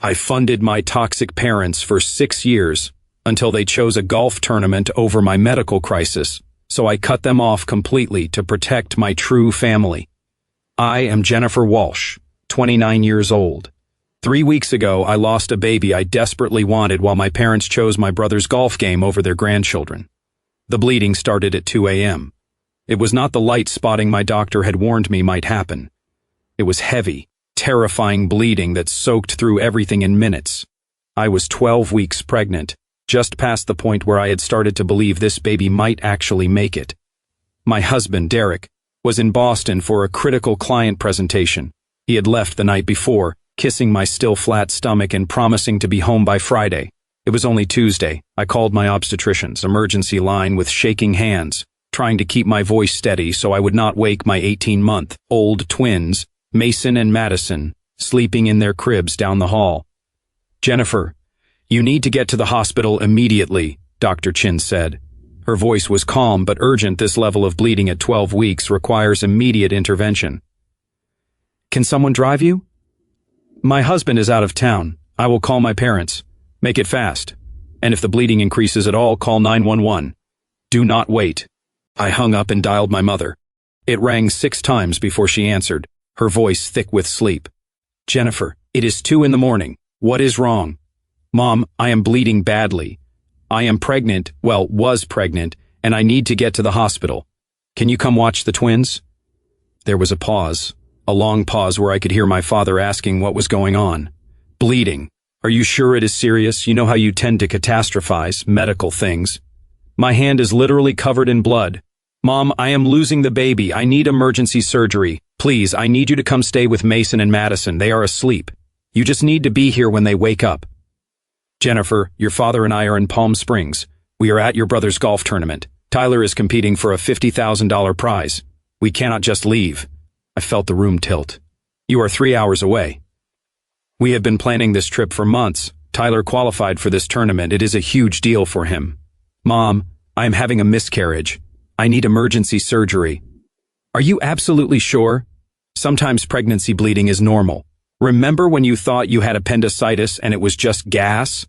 I funded my toxic parents for 6 years until they chose a golf tournament over my medical crisis, so I cut them off completely to protect my true family. I am Jennifer Walsh, 29 years old. 3 weeks ago, I lost a baby I desperately wanted while my parents chose my brother's golf game over their grandchildren. The bleeding started at 2 a.m. It was not the light spotting my doctor had warned me might happen. It was heavy, terrifying bleeding that soaked through everything in minutes. I was 12 weeks pregnant, just past the point where I had started to believe this baby might actually make it. My husband, Derek, was in Boston for a critical client presentation. He had left the night before, kissing my still flat stomach and promising to be home by Friday. It was only Tuesday. I called my obstetrician's emergency line with shaking hands, trying to keep my voice steady so I would not wake my 18-month-old twins, Mason and Madison, sleeping in their cribs down the hall. "Jennifer, you need to get to the hospital immediately," Dr. Chin said. Her voice was calm but urgent. This level of bleeding at 12 weeks requires immediate intervention. "Can someone drive you?" "My husband is out of town. I will call my parents. Make it fast. And if the bleeding increases at all, call 911. Do not wait." I hung up and dialed my mother. It rang 6 times before she answered, her voice thick with sleep. "Jennifer, it is 2 in the morning. What is wrong?" "Mom, I am bleeding badly. I am pregnant, was pregnant, and I need to get to the hospital. Can you come watch the twins?" There was a pause. A long pause where I could hear my father asking what was going on. "Bleeding. Are you sure it is serious? You know how you tend to catastrophize medical things." "My hand is literally covered in blood. Mom, I am losing the baby. I need emergency surgery. Please, I need you to come stay with Mason and Madison. They are asleep. You just need to be here when they wake up." "Jennifer, your father and I are in Palm Springs. We are at your brother's golf tournament. Tyler is competing for a $50,000 prize. We cannot just leave." I felt the room tilt. "You are 3 hours away." "We have been planning this trip for months. Tyler qualified for this tournament. It is a huge deal for him." "Mom, I am having a miscarriage. I need emergency surgery." "Are you absolutely sure? Sometimes pregnancy bleeding is normal. Remember when you thought you had appendicitis and it was just gas?"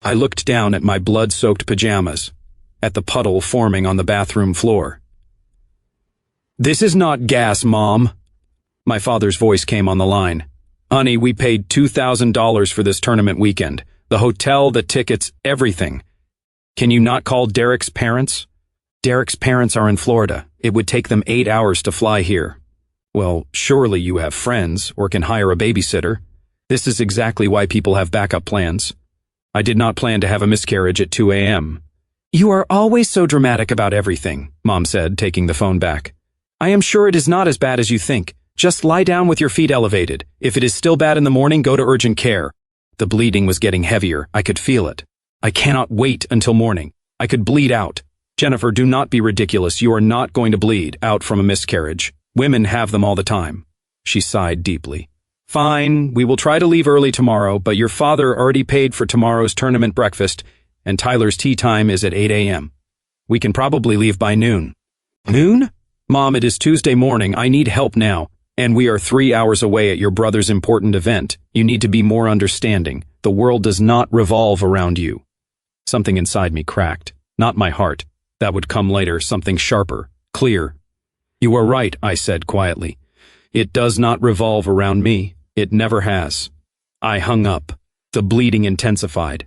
I looked down at my blood-soaked pajamas, at the puddle forming on the bathroom floor. "This is not gas, Mom." My father's voice came on the line. "Honey, we paid $2,000 for this tournament weekend. The hotel, the tickets, everything. Can you not call Derek's parents?" "Derek's parents are in Florida. It would take them 8 hours to fly here." "Well, surely you have friends or can hire a babysitter. This is exactly why people have backup plans. I did not plan to have a miscarriage at 2 a.m. "You are always so dramatic about everything," Mom said, taking the phone back. "I am sure it is not as bad as you think. Just lie down with your feet elevated. If it is still bad in the morning, go to urgent care." The bleeding was getting heavier. I could feel it. "I cannot wait until morning. I could bleed out." "Jennifer, do not be ridiculous. You are not going to bleed out from a miscarriage. Women have them all the time." She sighed deeply. "Fine, we will try to leave early tomorrow, but your father already paid for tomorrow's tournament breakfast, and Tyler's tea time is at 8 a.m. We can probably leave by noon." "Noon? Mom, it is Tuesday morning. I need help now. And we are 3 hours away at your brother's important event. You need to be more understanding. The world does not revolve around you." Something inside me cracked. Not my heart. That would come later, something sharper, clear. "You are right," I said quietly. "It does not revolve around me. It never has." I hung up. The bleeding intensified.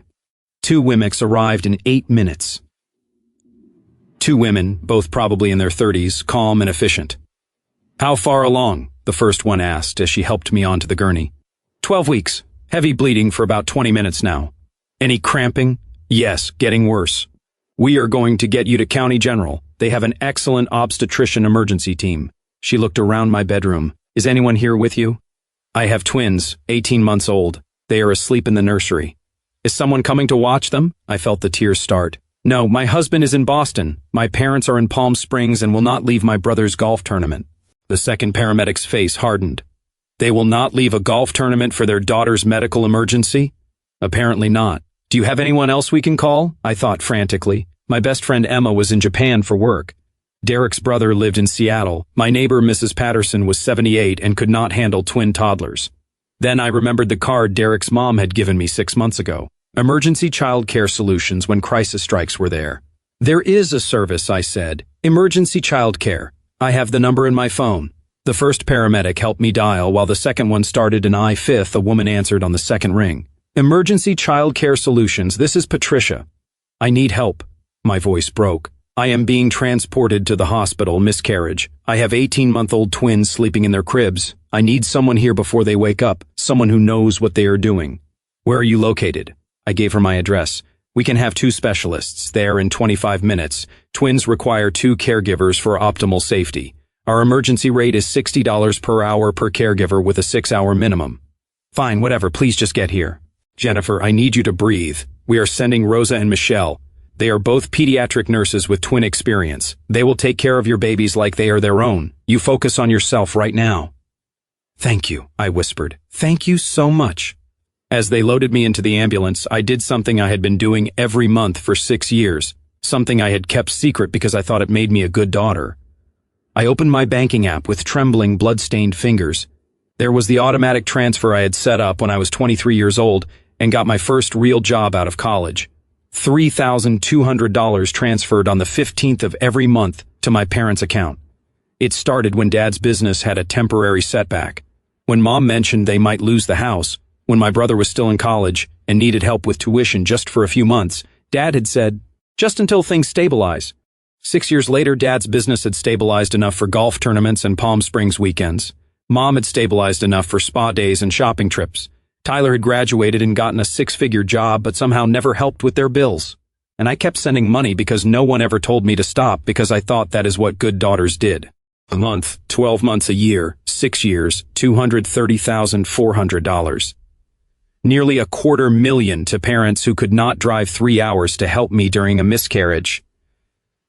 2 WMICs arrived in 8 minutes. 2 women, both probably in their 30s, calm and efficient. "How far along?" the first one asked as she helped me onto the gurney. 12 weeks. Heavy bleeding for about 20 minutes now." "Any cramping?" "Yes, getting worse." "We are going to get you to County General. They have an excellent obstetrician emergency team." She looked around my bedroom. "Is anyone here with you?" "I have twins, 18 months old. They are asleep in the nursery." "Is someone coming to watch them?" I felt the tears start. "No, my husband is in Boston. My parents are in Palm Springs and will not leave my brother's golf tournament." The second paramedic's face hardened. "They will not leave a golf tournament for their daughter's medical emergency?" "Apparently not. Do you have anyone else we can call?" I thought frantically. My best friend Emma was in Japan for work. Derek's brother lived in Seattle. My neighbor, Mrs. Patterson, was 78 and could not handle twin toddlers. Then I remembered the card Derek's mom had given me 6 months ago. Emergency Child Care Solutions when crisis strikes were there. There is a service, I said. Emergency Child Care. I have the number in my phone. The first paramedic helped me dial while the second one started, and fifth, a woman answered on the second ring. Emergency Child Care Solutions, this is Patricia. I need help. My voice broke. I am being transported to the hospital, miscarriage. I have 18-month-old twins sleeping in their cribs. I need someone here before they wake up, someone who knows what they are doing. Where are you located? I gave her my address. We can have 2 specialists there in 25 minutes. Twins require 2 caregivers for optimal safety. Our emergency rate is $60 per hour per caregiver with a 6-hour minimum. Fine, whatever, please just get here. Jennifer, I need you to breathe. We are sending Rosa and Michelle. They are both pediatric nurses with twin experience. They will take care of your babies like they are their own. You focus on yourself right now. Thank you, I whispered. Thank you so much. As they loaded me into the ambulance, I did something I had been doing every month for 6 years, something I had kept secret because I thought it made me a good daughter. I opened my banking app with trembling, blood-stained fingers. There was the automatic transfer I had set up when I was 23 years old and got my first real job out of college. $3,200 transferred on the 15th of every month to my parents' account. It started when Dad's business had a temporary setback. When Mom mentioned they might lose the house, when my brother was still in college and needed help with tuition just for a few months, Dad had said, just until things stabilize. 6 years later, Dad's business had stabilized enough for golf tournaments and Palm Springs weekends. Mom had stabilized enough for spa days and shopping trips. Tyler had graduated and gotten a 6-figure job, but somehow never helped with their bills. And I kept sending money because no one ever told me to stop, because I thought that is what good daughters did. A month, 12 months, a year, 6 years, $230,400. Nearly $250,000 to parents who could not drive 3 hours to help me during a miscarriage.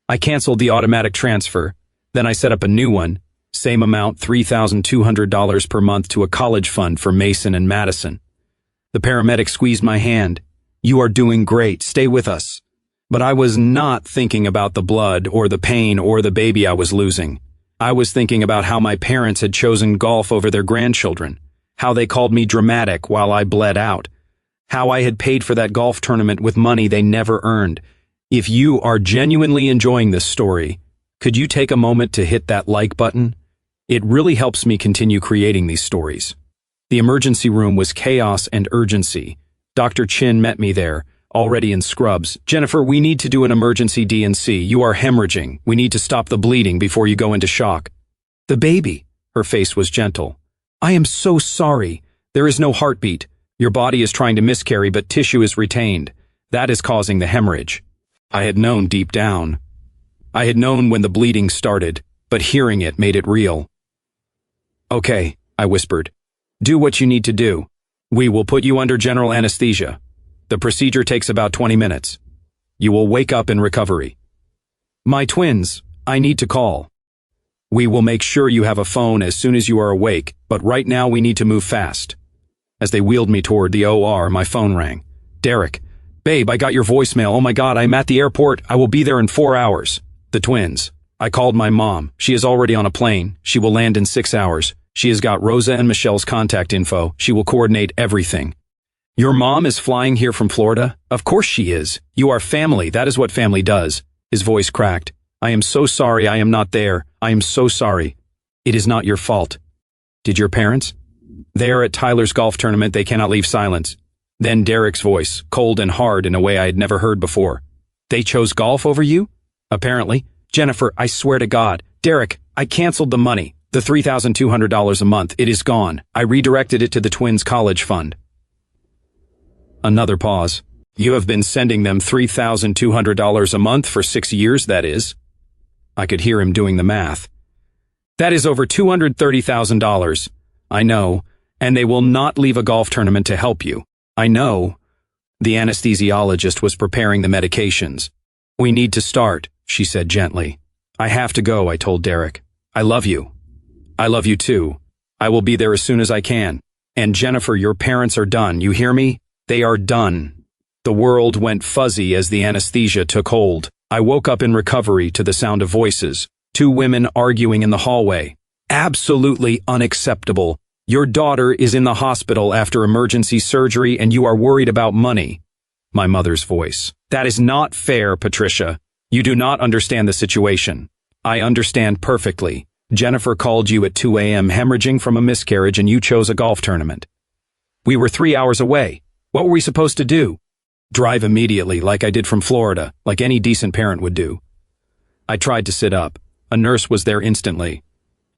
I canceled the automatic transfer. Then I set up a new one. Same amount, $3,200 per month, to a college fund for Mason and Madison. The paramedic squeezed my hand. You are doing great. Stay with us. But I was not thinking about the blood or the pain or the baby I was losing. I was thinking about how my parents had chosen golf over their grandchildren, how they called me dramatic while I bled out, how I had paid for that golf tournament with money they never earned. If you are genuinely enjoying this story, could you take a moment to hit that like button? It really helps me continue creating these stories. The emergency room was chaos and urgency. Dr. Chin met me there, already in scrubs. Jennifer, we need to do an emergency D&C. You are hemorrhaging. We need to stop the bleeding before you go into shock. The baby. Her face was gentle. I am so sorry. There is no heartbeat. Your body is trying to miscarry, but tissue is retained. That is causing the hemorrhage. I had known deep down. I had known when the bleeding started, but hearing it made it real. Okay, I whispered. Do what you need to do. We will put you under general anesthesia. The procedure takes about 20 minutes. You will wake up in recovery. My twins, I need to call. We will make sure you have a phone as soon as you are awake, but right now we need to move fast. As they wheeled me toward the OR, my phone rang. Derek. Babe, I got your voicemail. Oh my God, I'm at the airport. I will be there in 4 hours. The twins. I called my mom. She is already on a plane. She will land in 6 hours. She has got Rosa and Michelle's contact info. She will coordinate everything. Your mom is flying here from Florida? Of course she is. You are family. That is what family does. His voice cracked. I am so sorry I am not there. I am so sorry. It is not your fault. Did your parents? They are at Tyler's golf tournament. They cannot leave silence. Then Derek's voice, cold and hard in a way I had never heard before. They chose golf over you? Apparently. Jennifer, I swear to God. Derek, I canceled the money. The $3,200 a month. It is gone. I redirected it to the twins' college fund. Another pause. You have been sending them $3,200 a month for 6 years, that is. I could hear him doing the math. That is over $230,000. I know. And they will not leave a golf tournament to help you. I know. The anesthesiologist was preparing the medications. We need to start, she said gently. I have to go, I told Derek. I love you. I love you too. I will be there as soon as I can. And Jennifer, your parents are done, you hear me? They are done. The world went fuzzy as the anesthesia took hold. I woke up in recovery to the sound of voices. 2 women arguing in the hallway. Absolutely unacceptable. Your daughter is in the hospital after emergency surgery and you are worried about money. My mother's voice. That is not fair, Patricia. You do not understand the situation. I understand perfectly. Jennifer called you at 2 a.m. hemorrhaging from a miscarriage and you chose a golf tournament. We were 3 hours away. What were we supposed to do? Drive immediately, like I did from Florida, like any decent parent would do. I tried to sit up. A nurse was there instantly.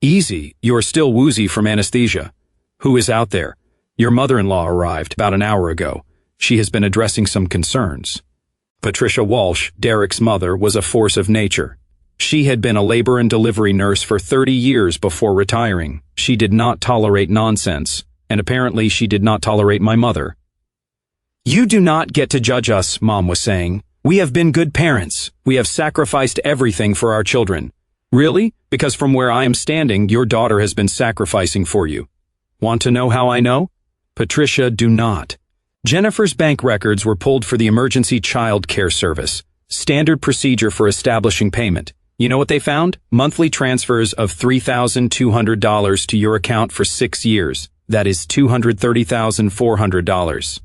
Easy, you are still woozy from anesthesia. Who is out there? Your mother-in-law arrived about an hour ago. She has been addressing some concerns. Patricia Walsh, Derek's mother, was a force of nature. She had been a labor and delivery nurse for 30 years before retiring. She did not tolerate nonsense, and apparently she did not tolerate my mother. You do not get to judge us, Mom was saying. We have been good parents. We have sacrificed everything for our children. Really? Because from where I am standing, your daughter has been sacrificing for you. Want to know how I know? Patricia, do not. Jennifer's bank records were pulled for the emergency child care service. Standard procedure for establishing payment. You know what they found? Monthly transfers of $3,200 to your account for 6 years. That is $230,400.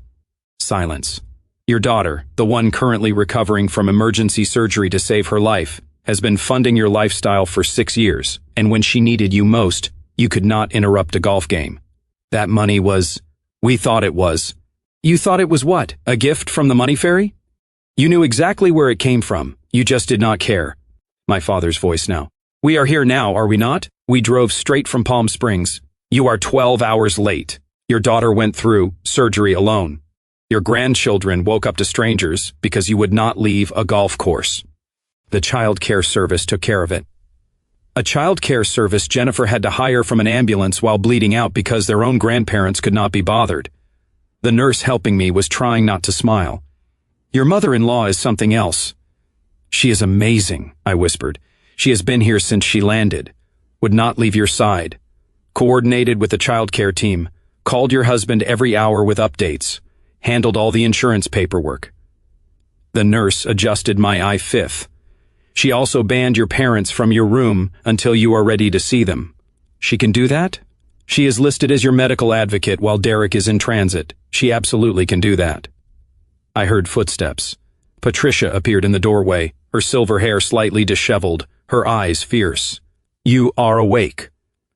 Silence. Your daughter, the one currently recovering from emergency surgery to save her life, has been funding your lifestyle for 6 years, and when she needed you most, you could not interrupt a golf game. That money was... We thought it was. You thought it was what? A gift from the money fairy? You knew exactly where it came from. You just did not care. My father's voice now. We are here now, are we not? We drove straight from Palm Springs. You are 12 hours late. Your daughter went through surgery alone. Your grandchildren woke up to strangers because you would not leave a golf course. The child care service took care of it. A child care service Jennifer had to hire from an ambulance while bleeding out because their own grandparents could not be bothered. The nurse helping me was trying not to smile. Your mother-in-law is something else. She is amazing, I whispered. She has been here since she landed. Would not leave your side. Coordinated with the child care team. Called your husband every hour with updates. Handled all the insurance paperwork. The nurse adjusted my eye-fifth. She also banned your parents from your room until you are ready to see them. She can do that? She is listed as your medical advocate while Derek is in transit. She absolutely can do that. I heard footsteps. Patricia appeared in the doorway, her silver hair slightly disheveled, her eyes fierce. You are awake.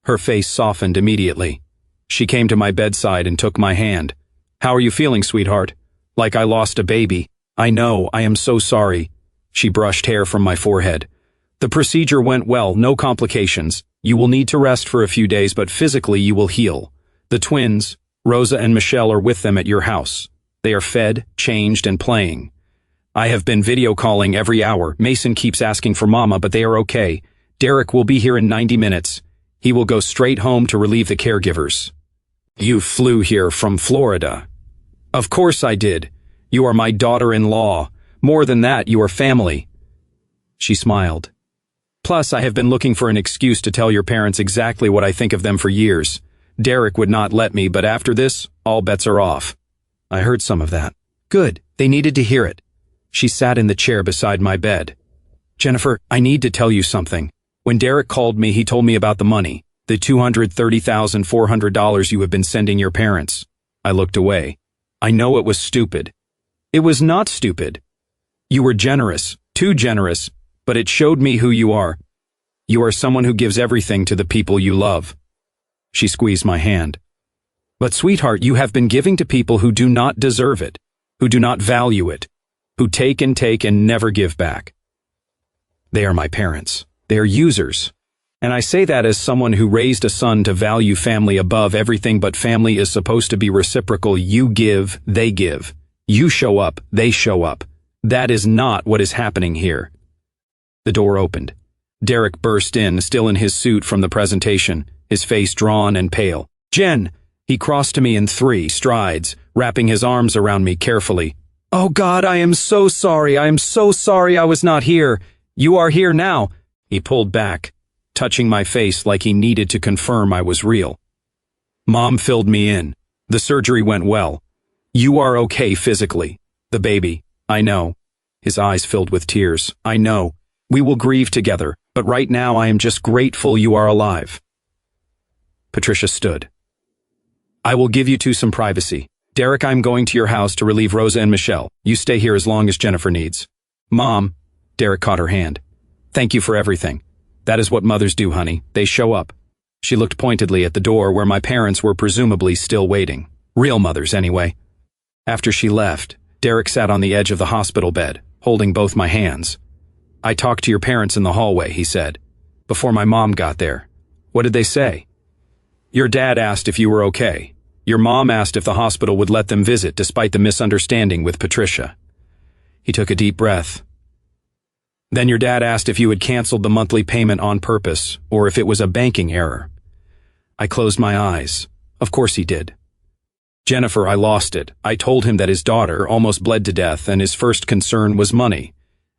Her face softened immediately. She came to my bedside and took my hand. How are you feeling, sweetheart? Like I lost a baby. I know, I am so sorry. She brushed hair from my forehead. The procedure went well, no complications. You will need to rest for a few days, but physically you will heal. The twins, Rosa and Michelle, are with them at your house. They are fed, changed, and playing. I have been video calling every hour. Mason keeps asking for Mama, but they are okay. Derek will be here in 90 minutes. He will go straight home to relieve the caregivers. You flew here from Florida. Of course I did. You are my daughter-in-law. More than that, you are family. She smiled. Plus, I have been looking for an excuse to tell your parents exactly what I think of them for years. Derek would not let me, but after this, all bets are off. I heard some of that. Good, they needed to hear it. She sat in the chair beside my bed. Jennifer, I need to tell you something. When Derek called me, he told me about the money, the $230,400 you have been sending your parents. I looked away. I know it was stupid. It was not stupid. You were generous, too generous, but it showed me who you are. You are someone who gives everything to the people you love. She squeezed my hand. But sweetheart, you have been giving to people who do not deserve it, who do not value it, who take and never give back. They are my parents. They are users. And I say that as someone who raised a son to value family above everything, but family is supposed to be reciprocal. You give, they give. You show up, they show up. That is not what is happening here. The door opened. Derek burst in, still in his suit from the presentation, his face drawn and pale. Jen! He crossed to me in 3 strides, wrapping his arms around me carefully. Oh God, I am so sorry. I am so sorry I was not here. You are here now. He pulled back, touching my face like he needed to confirm I was real. Mom filled me in. The surgery went well. You are okay physically. The baby, I know. His eyes filled with tears. I know. We will grieve together, but right now I am just grateful you are alive. Patricia stood. I will give you two some privacy. Derek, I'm going to your house to relieve Rosa and Michelle. You stay here as long as Jennifer needs. Mom, Derek caught her hand. Thank you for everything. That is what mothers do, honey. They show up. She looked pointedly at the door where my parents were presumably still waiting. Real mothers, anyway. After she left, Derek sat on the edge of the hospital bed, holding both my hands. I talked to your parents in the hallway, he said, before my mom got there. What did they say? Your dad asked if you were okay. Your mom asked if the hospital would let them visit despite the misunderstanding with Patricia. He took a deep breath. Then your dad asked if you had canceled the monthly payment on purpose, or if it was a banking error. I closed my eyes. Of course he did. Jennifer, I lost it. I told him that his daughter almost bled to death and his first concern was money,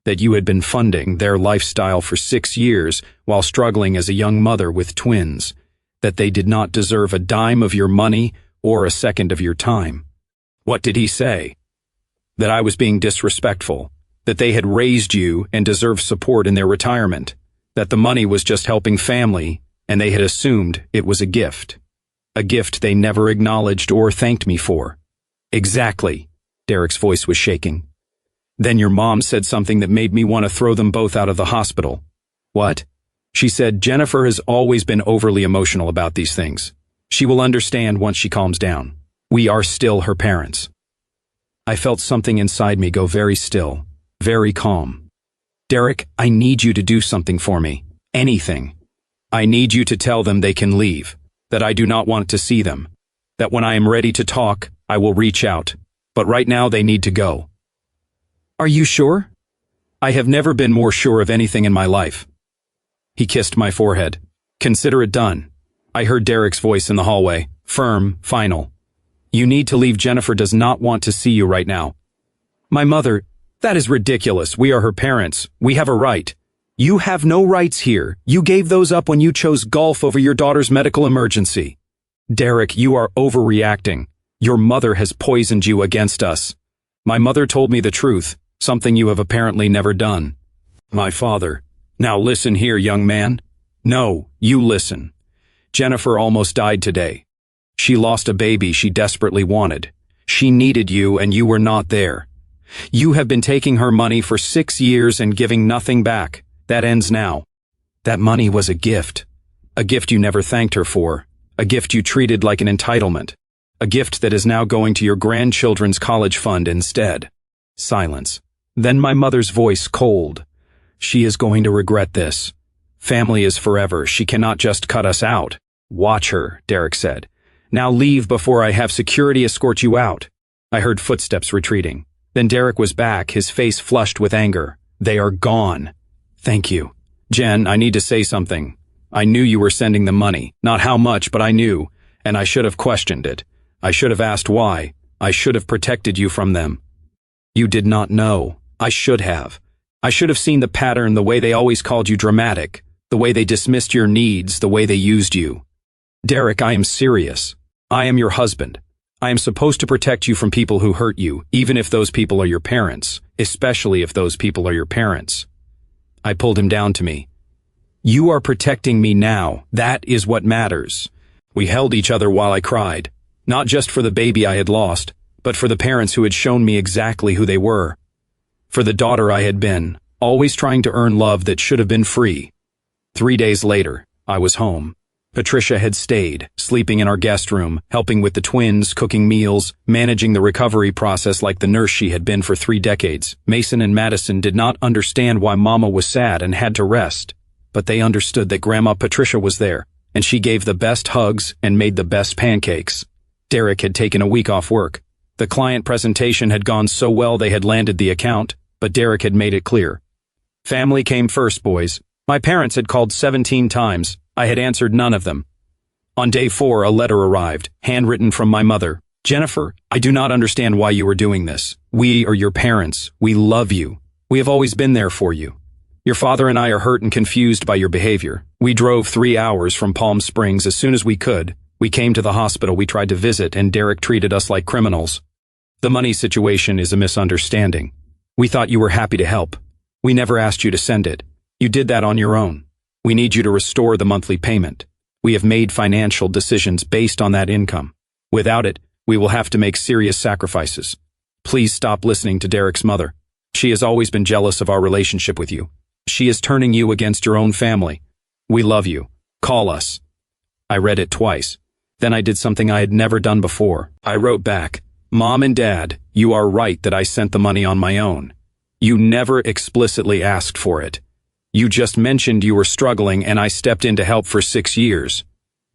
that you had been funding their lifestyle for 6 years while struggling as a young mother with twins, that they did not deserve a dime of your money or a second of your time. What did he say? That I was being disrespectful, that they had raised you and deserved support in their retirement, that the money was just helping family and they had assumed it was a gift they never acknowledged or thanked me for. Exactly. Derek's voice was shaking. Then your mom said something that made me want to throw them both out of the hospital. What? She said Jennifer has always been overly emotional about these things. She will understand once she calms down. We are still her parents. I felt something inside me go very still, very calm. Derek, I need you to do something for me. Anything. I need you to tell them they can leave, that I do not want to see them, that when I am ready to talk, I will reach out, but right now they need to go. Are you sure? I have never been more sure of anything in my life. He kissed my forehead. Consider it done. I heard Derek's voice in the hallway, firm, final. You need to leave. Jennifer does not want to see you right now. My mother, that is ridiculous. We are her parents. We have a right. You have no rights here. You gave those up when you chose golf over your daughter's medical emergency. Derek, you are overreacting. Your mother has poisoned you against us. My mother told me the truth, something you have apparently never done. My father. Now listen here, young man. No, you listen. Jennifer almost died today. She lost a baby she desperately wanted. She needed you and you were not there. You have been taking her money for 6 years and giving nothing back. That ends now. That money was a gift you never thanked her for, a gift you treated like an entitlement, a gift that is now going to your grandchildren's college fund instead. Silence. Then my mother's voice cold. She is going to regret this. Family is forever. She cannot just cut us out. Watch her, Derek said. Now leave before I have security escort you out. I heard footsteps retreating. Then Derek was back, his face flushed with anger. They are gone. Thank you. Jen, I need to say something. I knew you were sending the money. Not how much, but I knew. And I should have questioned it. I should have asked why. I should have protected you from them. You did not know. I should have. I should have seen the pattern, the way they always called you dramatic, the way they dismissed your needs, the way they used you. Derek, I am serious. I am your husband. I am supposed to protect you from people who hurt you, even if those people are your parents, especially if those people are your parents. I pulled him down to me. You are protecting me now. That is what matters. We held each other while I cried, not just for the baby I had lost, but for the parents who had shown me exactly who they were. For the daughter I had been, always trying to earn love that should have been free. 3 days later, I was home. Patricia had stayed, sleeping in our guest room, helping with the twins, cooking meals, managing the recovery process like the nurse she had been for 3 decades. Mason and Madison did not understand why Mama was sad and had to rest, but they understood that Grandma Patricia was there, and she gave the best hugs and made the best pancakes. Derek had taken a week off work. The client presentation had gone so well they had landed the account, but Derek had made it clear. Family came first, boys. My parents had called 17 times. I had answered none of them. On day 4, a letter arrived, handwritten from my mother. Jennifer, I do not understand why you are doing this. We are your parents. We love you. We have always been there for you. Your father and I are hurt and confused by your behavior. We drove 3 hours from Palm Springs as soon as we could. We came to the hospital we tried to visit, and Derek treated us like criminals. The money situation is a misunderstanding. We thought you were happy to help. We never asked you to send it. You did that on your own. We need you to restore the monthly payment. We have made financial decisions based on that income. Without it, we will have to make serious sacrifices. Please stop listening to Derek's mother. She has always been jealous of our relationship with you. She is turning you against your own family. We love you. Call us." I read it twice. Then I did something I had never done before. I wrote back, "Mom and Dad, you are right that I sent the money on my own. You never explicitly asked for it. You just mentioned you were struggling and I stepped in to help for 6 years.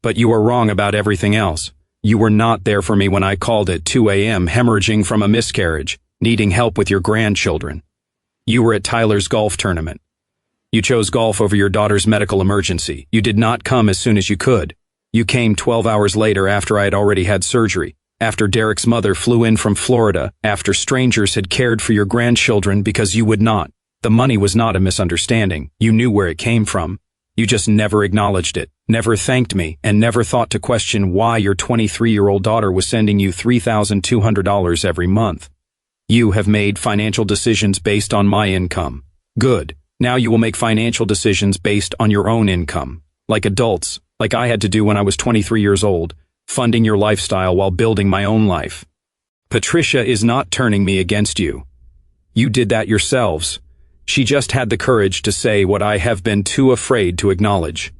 But you are wrong about everything else. You were not there for me when I called at 2 a.m. hemorrhaging from a miscarriage, needing help with your grandchildren. You were at Tyler's golf tournament. You chose golf over your daughter's medical emergency. You did not come as soon as you could. You came 12 hours later after I had already had surgery, after Derek's mother flew in from Florida, after strangers had cared for your grandchildren because you would not. The money was not a misunderstanding. You knew where it came from. You just never acknowledged it, never thanked me, and never thought to question why your 23-year-old daughter was sending you $3,200 every month. You have made financial decisions based on my income. Good. Now you will make financial decisions based on your own income. Like adults, like I had to do when I was 23 years old, funding your lifestyle while building my own life. Patricia is not turning me against you. You did that yourselves. She just had the courage to say what I have been too afraid to acknowledge.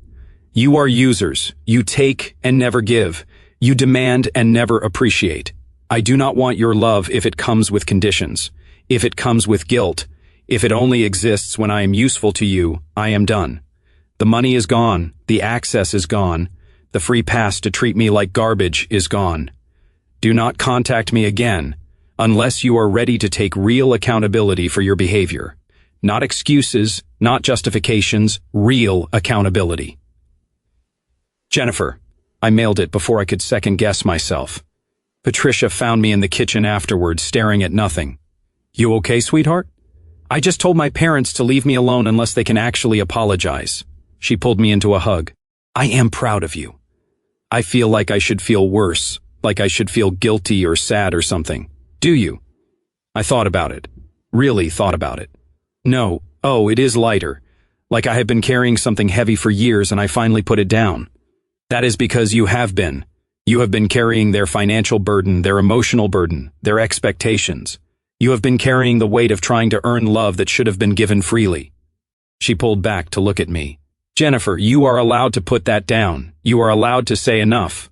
You are users. You take and never give. You demand and never appreciate. I do not want your love if it comes with conditions, if it comes with guilt, if it only exists when I am useful to you. I am done. The money is gone. The access is gone. The free pass to treat me like garbage is gone. Do not contact me again unless you are ready to take real accountability for your behavior. Not excuses, not justifications, real accountability. Jennifer. I mailed it before I could second-guess myself. Patricia found me in the kitchen afterwards, staring at nothing. You okay, sweetheart? I just told my parents to leave me alone unless they can actually apologize. She pulled me into a hug. I am proud of you. I feel like I should feel worse, like I should feel guilty or sad or something. Do you? I thought about it. Really thought about it. No, it is lighter. Like I have been carrying something heavy for years and I finally put it down. That is because you have been. You have been carrying their financial burden, their emotional burden, their expectations. You have been carrying the weight of trying to earn love that should have been given freely. She pulled back to look at me. Jennifer, you are allowed to put that down. You are allowed to say enough.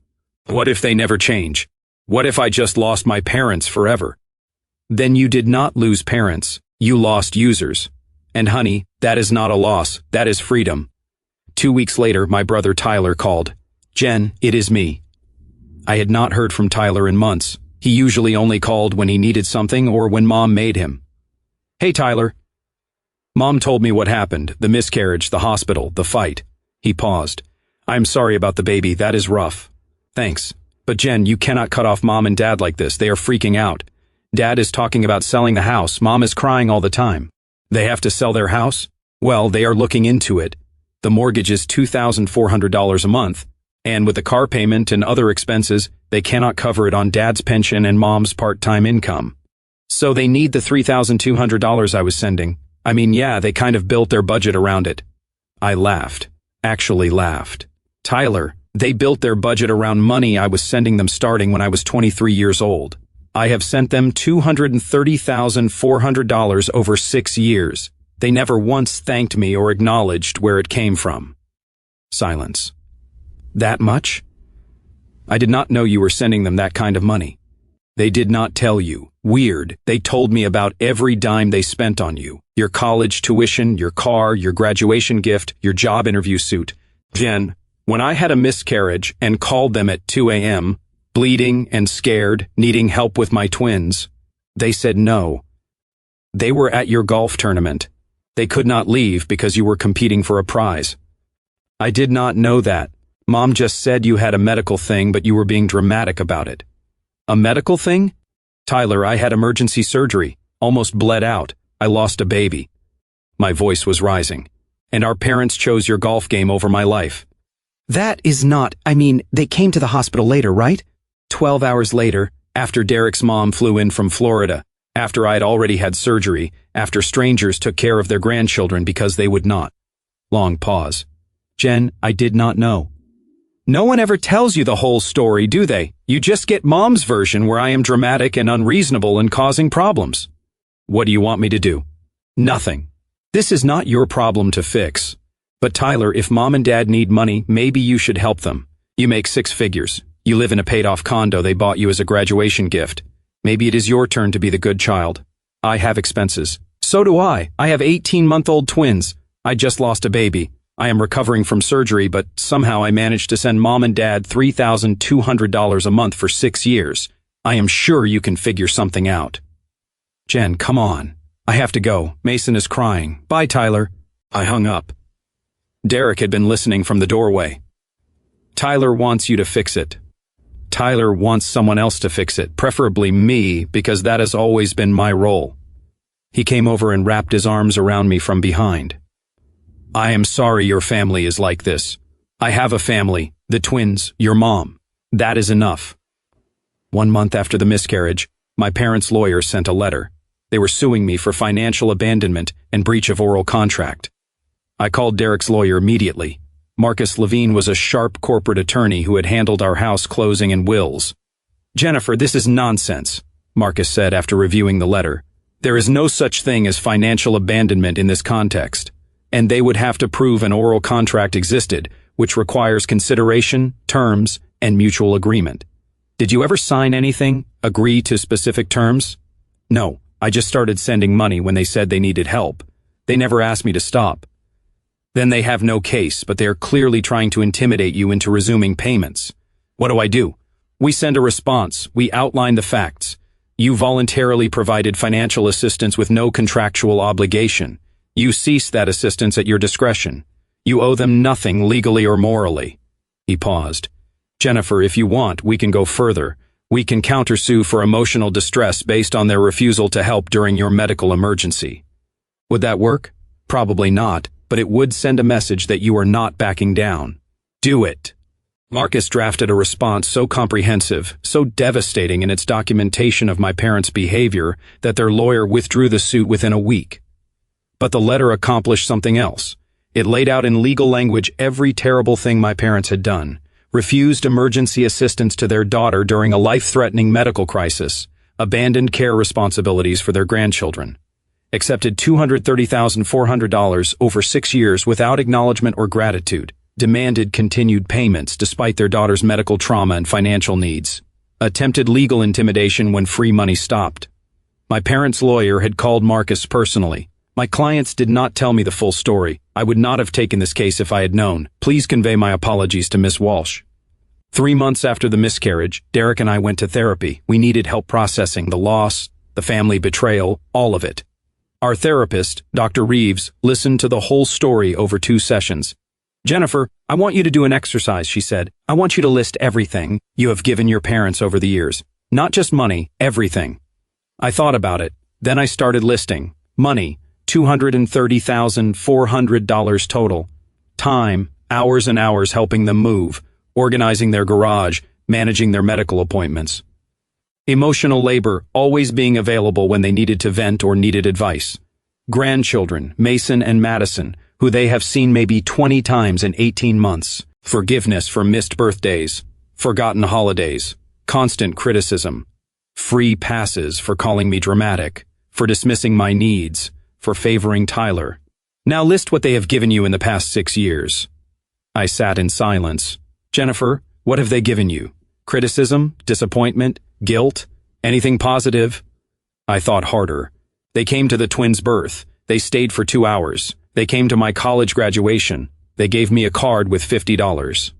What if they never change? What if I just lost my parents forever? Then you did not lose parents. You lost users. And honey, that is not a loss. That is freedom. 2 weeks later, my brother Tyler called. Jen, it is me. I had not heard from Tyler in months. He usually only called when he needed something or when Mom made him. Hey, Tyler. Mom told me what happened, the miscarriage, the hospital, the fight. He paused. I'm sorry about the baby. That is rough. Thanks. But Jen, you cannot cut off Mom and Dad like this. They are freaking out. Dad is talking about selling the house. Mom is crying all the time. They have to sell their house? Well, they are looking into it. The mortgage is $2,400 a month, and with the car payment and other expenses, they cannot cover it on Dad's pension and Mom's part-time income. So they need the $3,200 I was sending. I mean, yeah, they kind of built their budget around it. I laughed. Actually laughed. Tyler, they built their budget around money I was sending them starting when I was 23 years old. I have sent them $230,400 over 6 years. They never once thanked me or acknowledged where it came from. Silence. That much? I did not know you were sending them that kind of money. They did not tell you. Weird. They told me about every dime they spent on you. Your college tuition, your car, your graduation gift, your job interview suit. Jen, when I had a miscarriage and called them at 2 a.m., bleeding and scared, needing help with my twins, they said no. They were at your golf tournament. They could not leave because you were competing for a prize. I did not know that. Mom just said you had a medical thing, but you were being dramatic about it. A medical thing? Tyler, I had emergency surgery. Almost bled out. I lost a baby. My voice was rising. And our parents chose your golf game over my life. That is not, they came to the hospital later, right? 12 hours later, after Derek's mom flew in from Florida, after I had already had surgery, after strangers took care of their grandchildren because they would not. Long pause. Jen, I did not know. No one ever tells you the whole story, do they? You just get Mom's version where I am dramatic and unreasonable and causing problems. What do you want me to do? Nothing. This is not your problem to fix. But Tyler, if Mom and Dad need money, maybe you should help them. You make 6 figures. You live in a paid-off condo they bought you as a graduation gift. Maybe it is your turn to be the good child. I have expenses. So do I. I have 18-month-old twins. I just lost a baby. I am recovering from surgery, but somehow I managed to send Mom and Dad $3,200 a month for 6 years. I am sure you can figure something out. Jen, come on. I have to go. Mason is crying. Bye, Tyler. I hung up. Derek had been listening from the doorway. Tyler wants you to fix it. Tyler wants someone else to fix it, preferably me, because that has always been my role. He came over and wrapped his arms around me from behind. I am sorry your family is like this. I have a family, the twins, your mom. That is enough. 1 month after the miscarriage, my parents' lawyer sent a letter. They were suing me for financial abandonment and breach of oral contract. I called Derek's lawyer immediately. Marcus Levine was a sharp corporate attorney who had handled our house closing and wills. Jennifer, this is nonsense, Marcus said after reviewing the letter. There is no such thing as financial abandonment in this context, and they would have to prove an oral contract existed, which requires consideration, terms, and mutual agreement. Did you ever sign anything, agree to specific terms? No, I just started sending money when they said they needed help. They never asked me to stop. Then they have no case, but they are clearly trying to intimidate you into resuming payments. What do? We send a response. We outline the facts. You voluntarily provided financial assistance with no contractual obligation. You cease that assistance at your discretion. You owe them nothing legally or morally. He paused. Jennifer, if you want, we can go further. We can countersue for emotional distress based on their refusal to help during your medical emergency. Would that work? Probably not, but it would send a message that you are not backing down. Do it. Marcus drafted a response so comprehensive, so devastating in its documentation of my parents' behavior that their lawyer withdrew the suit within a week. But the letter accomplished something else. It laid out in legal language every terrible thing my parents had done, refused emergency assistance to their daughter during a life-threatening medical crisis, abandoned care responsibilities for their grandchildren, accepted $230,400 over 6 years without acknowledgement or gratitude, demanded continued payments despite their daughter's medical trauma and financial needs, attempted legal intimidation when free money stopped. My parents' lawyer had called Marcus personally. My clients did not tell me the full story. I would not have taken this case if I had known. Please convey my apologies to Miss Walsh. 3 months after the miscarriage, Derek and I went to therapy. We needed help processing the loss, the family betrayal, all of it. Our therapist, Dr. Reeves, listened to the whole story over 2 sessions. Jennifer, I want you to do an exercise, she said. I want you to list everything you have given your parents over the years. Not just money, everything. I thought about it. Then I started listing. Money, $230,400 total. Time, hours and hours helping them move, organizing their garage, managing their medical appointments. Emotional labor, always being available when they needed to vent or needed advice. Grandchildren, Mason and Madison, who they have seen maybe 20 times in 18 months. Forgiveness for missed birthdays, forgotten holidays, constant criticism, free passes for calling me dramatic, for dismissing my needs, for favoring Tyler. Now list what they have given you in the past 6 years. I sat in silence. Jennifer, what have they given you? Criticism? Disappointment? Guilt? Anything positive? I thought harder. They came to the twins' birth. They stayed for 2 hours. They came to my college graduation. They gave me a card with $50.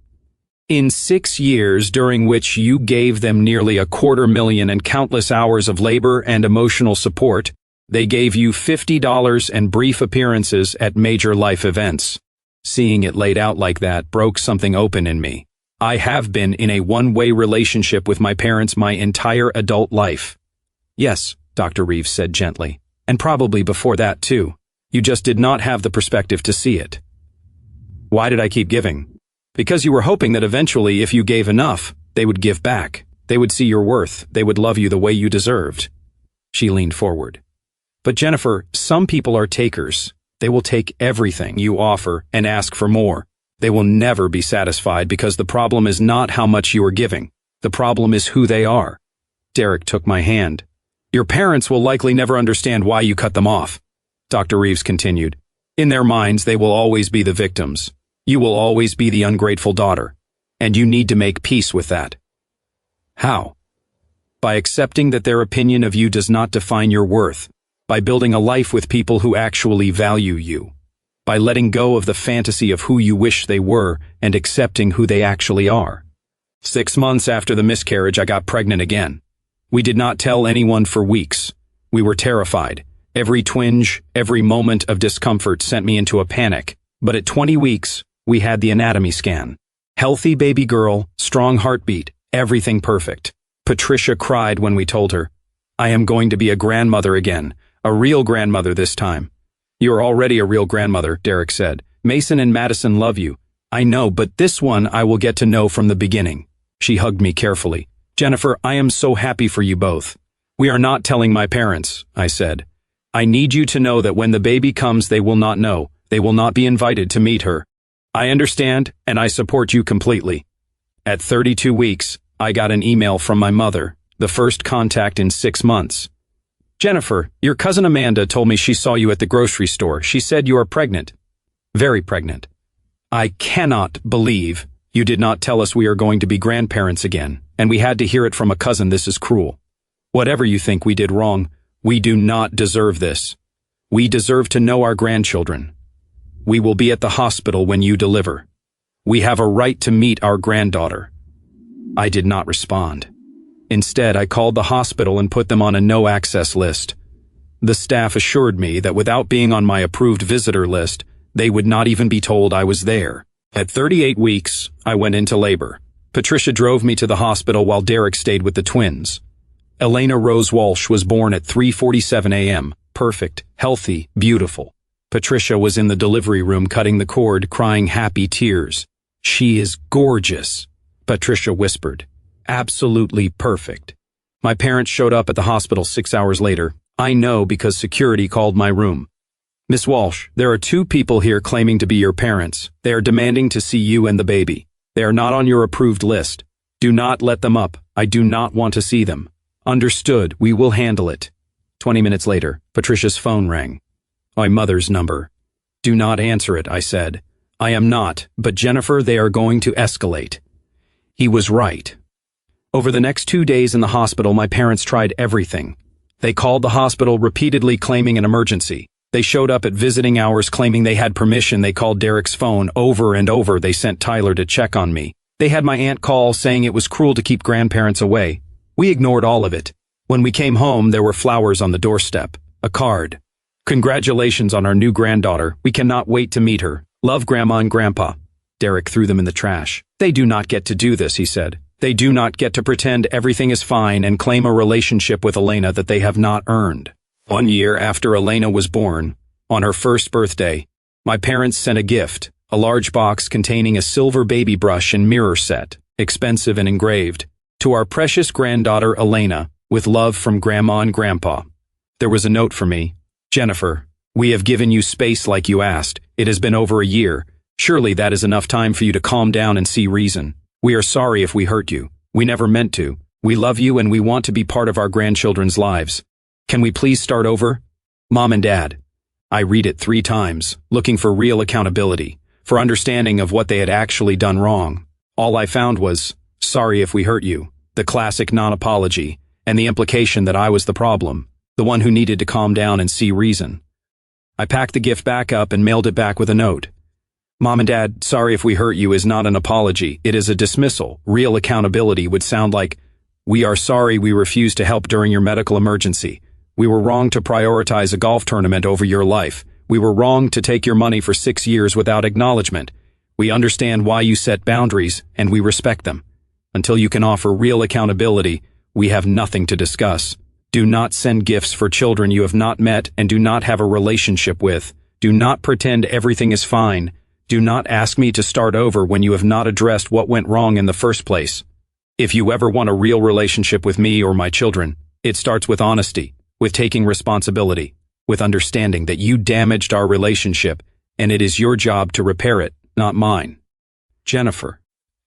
In 6 years during which you gave them nearly $250,000 and countless hours of labor and emotional support, they gave you $50 and brief appearances at major life events. Seeing it laid out like that broke something open in me. I have been in a one-way relationship with my parents my entire adult life. Yes, Dr. Reeves said gently, and probably before that too. You just did not have the perspective to see it. Why did I keep giving? Because you were hoping that eventually, if you gave enough, they would give back. They would see your worth. They would love you the way you deserved. She leaned forward. But Jennifer, some people are takers. They will take everything you offer and ask for more. They will never be satisfied because the problem is not how much you are giving. The problem is who they are. Derek took my hand. Your parents will likely never understand why you cut them off, Dr. Reeves continued. In their minds, they will always be the victims. You will always be the ungrateful daughter, and you need to make peace with that. How? By accepting that their opinion of you does not define your worth, by building a life with people who actually value you, by letting go of the fantasy of who you wish they were and accepting who they actually are. 6 months after the miscarriage, I got pregnant again. We did not tell anyone for weeks. We were terrified. Every twinge, every moment of discomfort sent me into a panic. But at 20 weeks, we had the anatomy scan. Healthy baby girl, strong heartbeat, everything perfect. Patricia cried when we told her, I am going to be a grandmother again, a real grandmother this time. You are already a real grandmother, Derek said. Mason and Madison love you. I know, but this one I will get to know from the beginning. She hugged me carefully. Jennifer, I am so happy for you both. We are not telling my parents, I said. I need you to know that when the baby comes, they will not know. They will not be invited to meet her. I understand, and I support you completely. At 32 weeks, I got an email from my mother, the first contact in 6 months. Jennifer, your cousin Amanda told me she saw you at the grocery store. She said you are pregnant. Very pregnant. I cannot believe you did not tell us we are going to be grandparents again, and we had to hear it from a cousin. This is cruel. Whatever you think we did wrong, we do not deserve this. We deserve to know our grandchildren. We will be at the hospital when you deliver. We have a right to meet our granddaughter. I did not respond. Instead, I called the hospital and put them on a no-access list. The staff assured me that without being on my approved visitor list, they would not even be told I was there. At 38 weeks, I went into labor. Patricia drove me to the hospital while Derek stayed with the twins. Elena Rose Walsh was born at 3:47 a.m., perfect, healthy, beautiful. Patricia was in the delivery room cutting the cord, crying happy tears. She is gorgeous, Patricia whispered. Absolutely perfect. My parents showed up at the hospital 6 hours later. I know because security called my room. Miss Walsh, there are 2 people here claiming to be your parents. They are demanding to see you and the baby. They are not on your approved list. Do not let them up. I do not want to see them. Understood. We will handle it. 20 minutes later, Patricia's phone rang. My mother's number. Do not answer it, I said. I am not, but Jennifer, they are going to escalate. He was right. Over the next 2 days in the hospital, my parents tried everything. They called the hospital repeatedly claiming an emergency. They showed up at visiting hours claiming they had permission. They called Derek's phone over and over. They sent Tyler to check on me. They had my aunt call saying it was cruel to keep grandparents away. We ignored all of it. When we came home, there were flowers on the doorstep. A card. Congratulations on our new granddaughter. We cannot wait to meet her. Love Grandma and Grandpa. Derek threw them in the trash. They do not get to do this, he said. They do not get to pretend everything is fine and claim a relationship with Elena that they have not earned. 1 year after Elena was born, on her first birthday, my parents sent a gift, a large box containing a silver baby brush and mirror set, expensive and engraved, to our precious granddaughter Elena, with love from Grandma and Grandpa. There was a note for me. Jennifer, we have given you space like you asked. It has been over a year. Surely that is enough time for you to calm down and see reason. We are sorry if we hurt you. We never meant to. We love you and we want to be part of our grandchildren's lives. Can we please start over? Mom and Dad. I read it 3 times, looking for real accountability, for understanding of what they had actually done wrong. All I found was, sorry if we hurt you, the classic non-apology, and the implication that I was the problem, the one who needed to calm down and see reason. I packed the gift back up and mailed it back with a note. Mom and Dad, sorry if we hurt you is not an apology, it is a dismissal. Real accountability would sound like, we are sorry we refused to help during your medical emergency. We were wrong to prioritize a golf tournament over your life. We were wrong to take your money for 6 years without acknowledgement. We understand why you set boundaries, and we respect them. Until you can offer real accountability, we have nothing to discuss. Do not send gifts for children you have not met and do not have a relationship with. Do not pretend everything is fine. Do not ask me to start over when you have not addressed what went wrong in the first place. If you ever want a real relationship with me or my children, it starts with honesty, with taking responsibility, with understanding that you damaged our relationship, and it is your job to repair it, not mine. Jennifer.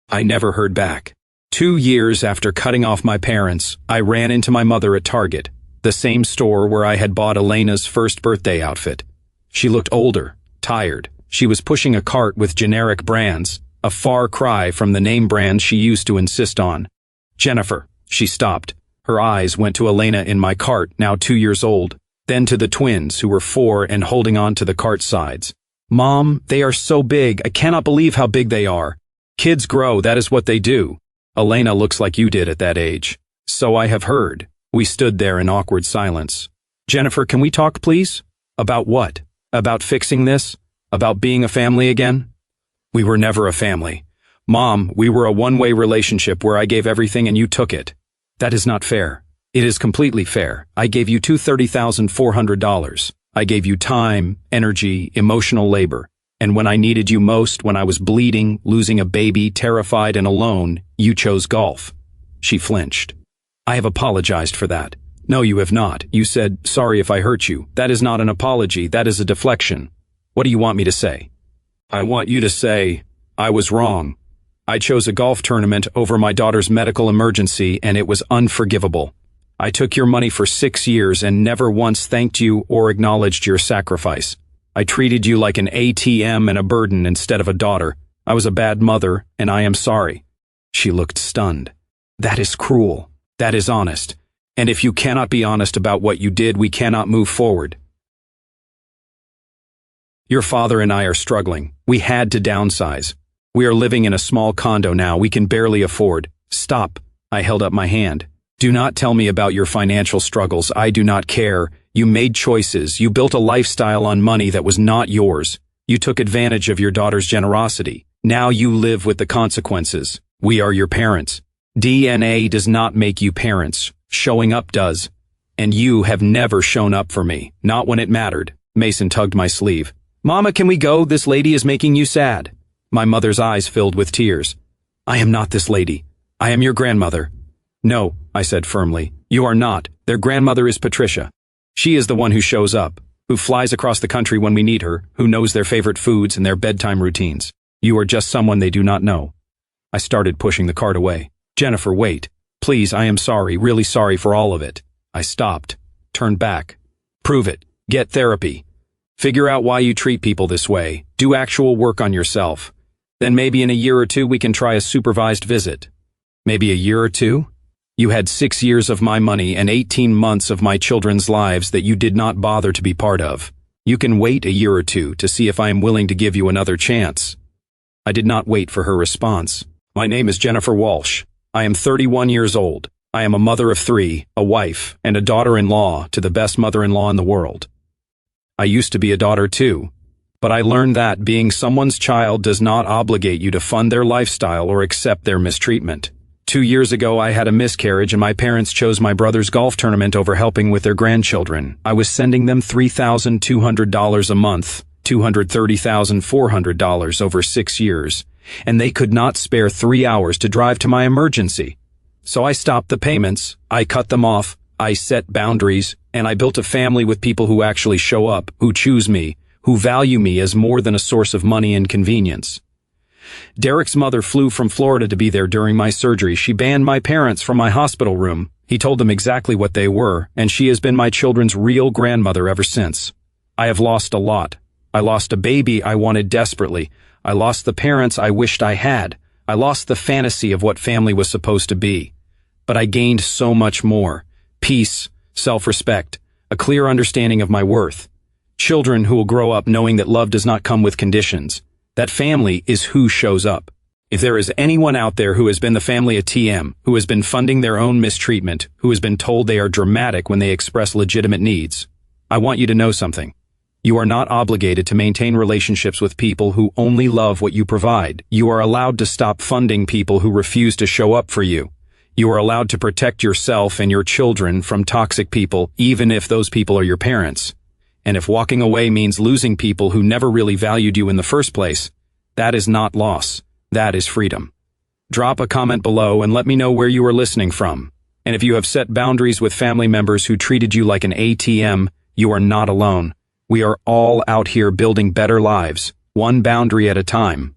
I never heard back. 2 years after cutting off my parents, I ran into my mother at Target, the same store where I had bought Elena's first birthday outfit. She looked older, tired. She was pushing a cart with generic brands, a far cry from the name brand she used to insist on. Jennifer. She stopped. Her eyes went to Elena in my cart, now 2 years old, then to the twins, who were 4 and holding on to the cart sides. Mom, they are so big. I cannot believe how big they are. Kids grow, that is what they do. Elena looks like you did at that age. So I have heard. We stood there in awkward silence. Jennifer, can we talk, please? About what? About fixing this? About being a family again? We were never a family. Mom, we were a one-way relationship where I gave everything and you took it. That is not fair. It is completely fair. I gave you $230,400. I gave you time, energy, emotional labor. And when I needed you most, when I was bleeding, losing a baby, terrified and alone, you chose golf. She flinched. I have apologized for that. No, you have not. You said, sorry if I hurt you. That is not an apology. That is a deflection. What do you want me to say? I want you to say, I was wrong. I chose a golf tournament over my daughter's medical emergency, and it was unforgivable. I took your money for 6 years and never once thanked you or acknowledged your sacrifice. I treated you like an ATM and a burden instead of a daughter. I was a bad mother, and I am sorry. She looked stunned. That is cruel. That is honest. And if you cannot be honest about what you did, we cannot move forward. Your father and I are struggling. We had to downsize. We are living in a small condo now we can barely afford. Stop. I held up my hand. Do not tell me about your financial struggles. I do not care. You made choices. You built a lifestyle on money that was not yours. You took advantage of your daughter's generosity. Now you live with the consequences. We are your parents. DNA does not make you parents. Showing up does. And you have never shown up for me. Not when it mattered. Mason tugged my sleeve. Mama, can we go? This lady is making you sad. My mother's eyes filled with tears. I am not this lady. I am your grandmother. No, I said firmly. You are not. Their grandmother is Patricia. She is the one who shows up, who flies across the country when we need her, who knows their favorite foods and their bedtime routines. You are just someone they do not know. I started pushing the cart away. Jennifer, wait. Please, I am sorry, really sorry for all of it. I stopped, turned back. Prove it. Get therapy. Figure out why you treat people this way. Do actual work on yourself. Then maybe in a year or two we can try a supervised visit. Maybe a year or two? You had 6 years of my money and 18 months of my children's lives that you did not bother to be part of. You can wait a year or two to see if I am willing to give you another chance. I did not wait for her response. My name is Jennifer Walsh. I am 31 years old. I am a mother of 3, a wife, and a daughter-in-law to the best mother-in-law in the world. I used to be a daughter too, but I learned that being someone's child does not obligate you to fund their lifestyle or accept their mistreatment. 2 years ago I had a miscarriage and my parents chose my brother's golf tournament over helping with their grandchildren. I was sending them $3,200 a month, $230,400 over 6 years, and they could not spare 3 hours to drive to my emergency. So I stopped the payments, I cut them off, I set boundaries, and I built a family with people who actually show up, who choose me, who value me as more than a source of money and convenience. Derek's mother flew from Florida to be there during my surgery. She banned my parents from my hospital room. He told them exactly what they were, and she has been my children's real grandmother ever since. I have lost a lot. I lost a baby I wanted desperately. I lost the parents I wished I had. I lost the fantasy of what family was supposed to be. But I gained so much more. Peace, self-respect, a clear understanding of my worth. Children who will grow up knowing that love does not come with conditions. That family is who shows up. If there is anyone out there who has been the family at TM, who has been funding their own mistreatment, who has been told they are dramatic when they express legitimate needs, I want you to know something. You are not obligated to maintain relationships with people who only love what you provide. You are allowed to stop funding people who refuse to show up for you. You are allowed to protect yourself and your children from toxic people, even if those people are your parents. And if walking away means losing people who never really valued you in the first place, that is not loss. That is freedom. Drop a comment below and let me know where you are listening from. And if you have set boundaries with family members who treated you like an ATM, you are not alone. We are all out here building better lives, one boundary at a time.